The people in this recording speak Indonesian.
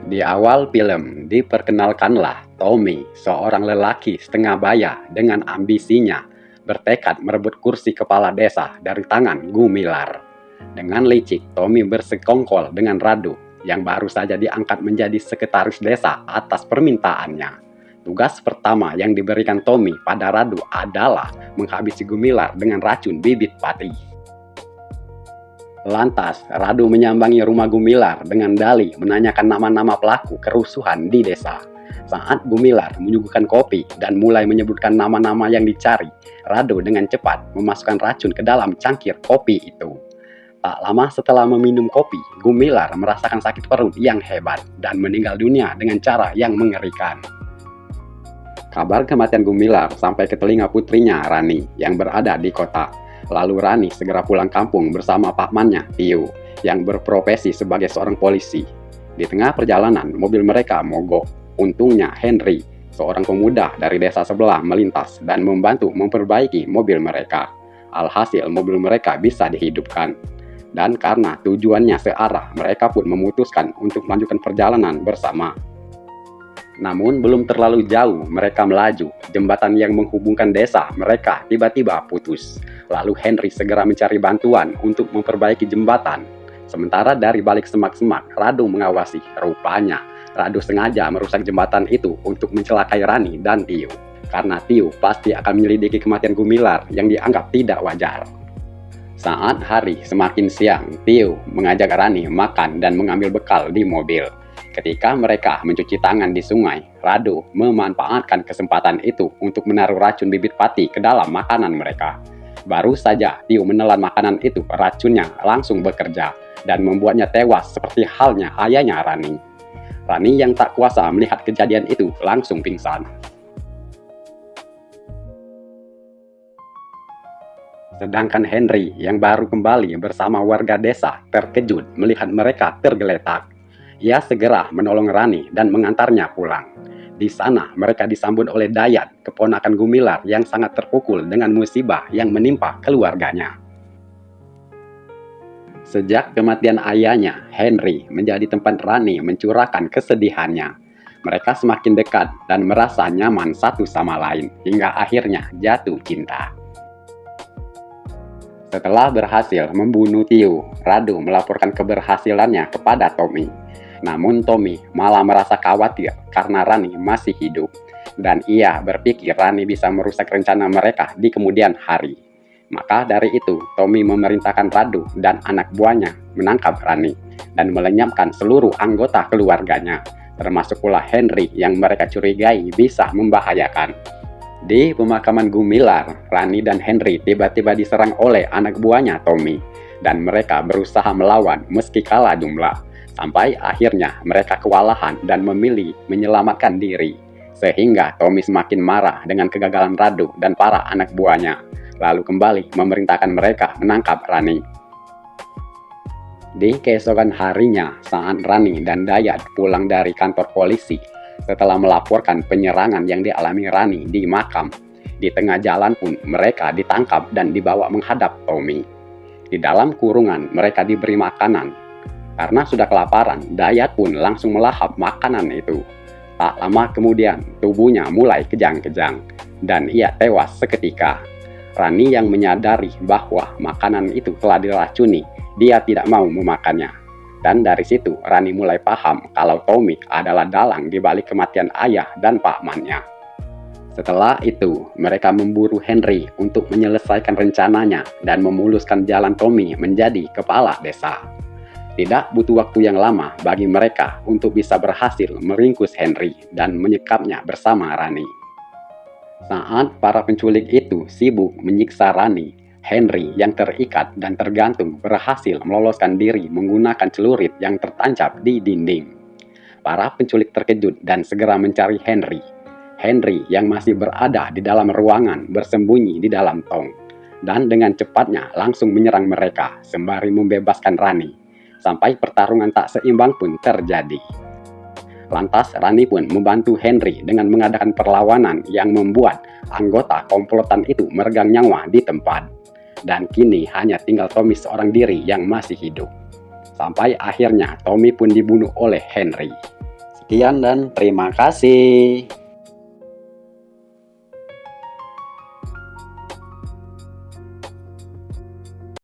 Di awal film, diperkenalkanlah Tommy, seorang lelaki setengah baya dengan ambisinya, bertekad merebut kursi kepala desa dari tangan Gumilar. Dengan licik, Tommy bersekongkol dengan Radu, yang baru saja diangkat menjadi sekretaris desa atas permintaannya. Tugas pertama yang diberikan Tommy pada Radu adalah menghabisi Gumilar dengan racun bibit pati. Lantas, Radu menyambangi rumah Gumilar dengan dalih menanyakan nama-nama pelaku kerusuhan di desa. Saat Gumilar menyuguhkan kopi dan mulai menyebutkan nama-nama yang dicari, Radu dengan cepat memasukkan racun ke dalam cangkir kopi itu. Tak lama setelah meminum kopi, Gumilar merasakan sakit perut yang hebat dan meninggal dunia dengan cara yang mengerikan. Kabar kematian Gumilar sampai ke telinga putrinya Rani yang berada di kota. Lalu Rani segera pulang kampung bersama pakmannya, Tio, yang berprofesi sebagai seorang polisi. Di tengah perjalanan, mobil mereka mogok. Untungnya Henry, seorang pemuda dari desa sebelah, melintas dan membantu memperbaiki mobil mereka. Alhasil mobil mereka bisa dihidupkan. Dan karena tujuannya searah, mereka pun memutuskan untuk melanjutkan perjalanan bersama. Namun belum terlalu jauh mereka melaju, jembatan yang menghubungkan desa mereka tiba-tiba putus. Lalu Henry segera mencari bantuan untuk memperbaiki jembatan. Sementara dari balik semak-semak, Radu mengawasi. Rupanya, Radu sengaja merusak jembatan itu untuk mencelakai Rani dan Tio. Karena Tio pasti akan menyelidiki kematian Gumilar yang dianggap tidak wajar. Saat hari semakin siang, Tio mengajak Rani makan dan mengambil bekal di mobil. Ketika mereka mencuci tangan di sungai, Radu memanfaatkan kesempatan itu untuk menaruh racun bibit pati ke dalam makanan mereka. Baru saja Tio menelan makanan itu, racunnya langsung bekerja dan membuatnya tewas seperti halnya ayahnya Rani. Rani yang tak kuasa melihat kejadian itu langsung pingsan. Sedangkan Henry yang baru kembali bersama warga desa terkejut melihat mereka tergeletak. Ia segera menolong Rani dan mengantarnya pulang. Di sana mereka disambut oleh Dayat, keponakan Gumilar yang sangat terpukul dengan musibah yang menimpa keluarganya. Sejak kematian ayahnya, Henry menjadi tempat Rani mencurahkan kesedihannya. Mereka semakin dekat dan merasa nyaman satu sama lain hingga akhirnya jatuh cinta. Setelah berhasil membunuh Tio, Radu melaporkan keberhasilannya kepada Tommy. Namun Tommy malah merasa khawatir karena Rani masih hidup. Dan ia berpikir Rani bisa merusak rencana mereka di kemudian hari. Maka dari itu, Tommy memerintahkan Radu dan anak buahnya menangkap Rani dan melenyapkan seluruh anggota keluarganya, termasuk pula Henry yang mereka curigai bisa membahayakan. Di pemakaman Gumilar, Rani dan Henry tiba-tiba diserang oleh anak buahnya Tommy, dan mereka berusaha melawan meski kalah jumlah. Sampai akhirnya mereka kewalahan dan memilih menyelamatkan diri. Sehingga Tommy semakin marah dengan kegagalan Radu dan para anak buahnya. Lalu kembali memerintahkan mereka menangkap Rani. Di keesokan harinya, saat Rani dan Dayat pulang dari kantor polisi, setelah melaporkan penyerangan yang dialami Rani di makam, di tengah jalan pun mereka ditangkap dan dibawa menghadap Tommy. Di dalam kurungan mereka diberi makanan. Karena sudah kelaparan, Dayat pun langsung melahap makanan itu. Tak lama kemudian, tubuhnya mulai kejang-kejang, dan ia tewas seketika. Rani yang menyadari bahwa makanan itu telah diracuni, dia tidak mau memakannya. Dan dari situ, Rani mulai paham kalau Tommy adalah dalang di balik kematian ayah dan pakmannya. Setelah itu, mereka memburu Henry untuk menyelesaikan rencananya dan memuluskan jalan Tommy menjadi kepala desa. Tidak butuh waktu yang lama bagi mereka untuk bisa berhasil meringkus Henry dan menyekapnya bersama Rani. Saat para penculik itu sibuk menyiksa Rani, Henry yang terikat dan tergantung berhasil meloloskan diri menggunakan celurit yang tertancap di dinding. Para penculik terkejut dan segera mencari Henry. Henry yang masih berada di dalam ruangan bersembunyi di dalam tong. Dan dengan cepatnya langsung menyerang mereka sembari membebaskan Rani. Sampai pertarungan tak seimbang pun terjadi. Lantas Rani pun membantu Henry dengan mengadakan perlawanan yang membuat anggota komplotan itu meregang nyawa di tempat. Dan kini hanya tinggal Tommy seorang diri yang masih hidup. Sampai akhirnya Tommy pun dibunuh oleh Henry. Sekian dan terima kasih.